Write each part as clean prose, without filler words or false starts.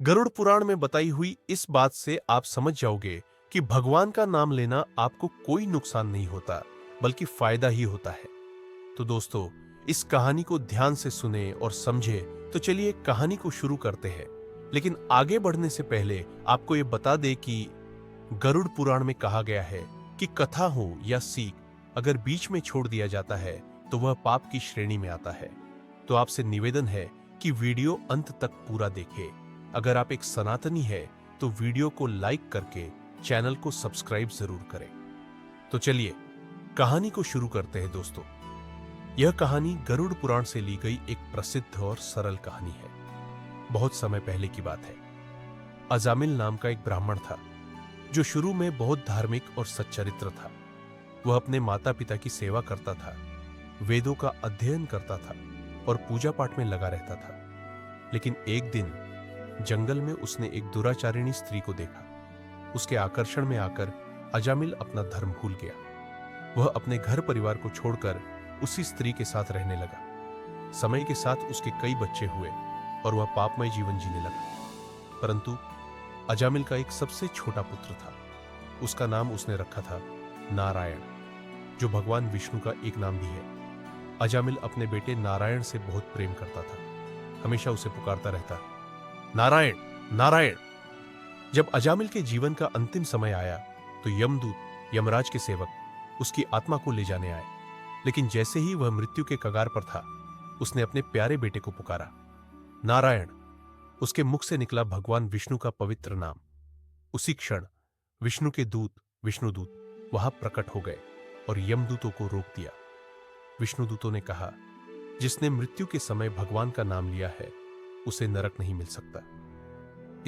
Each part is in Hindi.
गरुड़ पुराण में बताई हुई इस बात से आप समझ जाओगे कि भगवान का नाम लेना आपको कोई नुकसान नहीं होता, बल्कि फायदा ही होता है। तो दोस्तों, इस कहानी को ध्यान से सुने और समझे। तो चलिए कहानी को शुरू करते हैं। लेकिन आगे बढ़ने से पहले आपको यह बता दे कि गरुड़ पुराण में कहा गया है कि कथा हो या सीख अगर बीच में छोड़ दिया जाता है तो वह पाप की श्रेणी में आता है। तो आपसे निवेदन है कि वीडियो अंत तक पूरा देखें। अगर आप एक सनातनी है तो वीडियो को लाइक करके चैनल को सब्सक्राइब जरूर करें। तो चलिए कहानी को शुरू करते हैं दोस्तों। यह कहानी गरुड़ पुराण से ली गई एक प्रसिद्ध और सरल कहानी है। बहुत समय पहले की बात है। अजामिल नाम का एक ब्राह्मण था जो शुरू में बहुत धार्मिक और सच्चरित्र था। वह अपने माता पिता की सेवा करता था, वेदों का अध्ययन करता था और पूजा पाठ में लगा रहता था। लेकिन एक दिन जंगल में उसने एक दुराचारिणी स्त्री को देखा। उसके आकर्षण में आकर अजामिल अपना धर्म भूल गया। वह अपने घर परिवार को छोड़कर उसी स्त्री के साथ रहने लगा। समय के साथ उसके कई बच्चे हुए और वह पापमय जीवन जीने लगा। परंतु अजामिल का एक सबसे छोटा पुत्र था। उसका नाम उसने रखा था नारायण, जो भगवान विष्णु का एक नाम भी है। अजामिल अपने बेटे नारायण से बहुत प्रेम करता था। हमेशा उसे पुकारता रहता, नारायण नारायण। जब अजामिल के जीवन का अंतिम समय आया तो यमदूत, यमराज के सेवक, उसकी आत्मा को ले जाने आए। लेकिन जैसे ही वह मृत्यु के कगार पर था, उसने अपने प्यारे बेटे को पुकारा, नारायण। उसके मुख से निकला भगवान विष्णु का पवित्र नाम। उसी क्षण विष्णु के दूत विष्णुदूत वहां प्रकट हो गए और यमदूतों को रोक दिया। विष्णुदूतों ने कहा, जिसने मृत्यु के समय भगवान का नाम लिया है उसे नरक नहीं मिल सकता।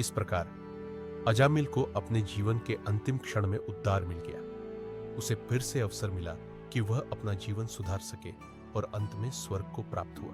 इस प्रकार अजामिल को अपने जीवन के अंतिम क्षण में उद्धार मिल गया। उसे फिर से अवसर मिला कि वह अपना जीवन सुधार सके और अंत में स्वर्ग को प्राप्त हुआ।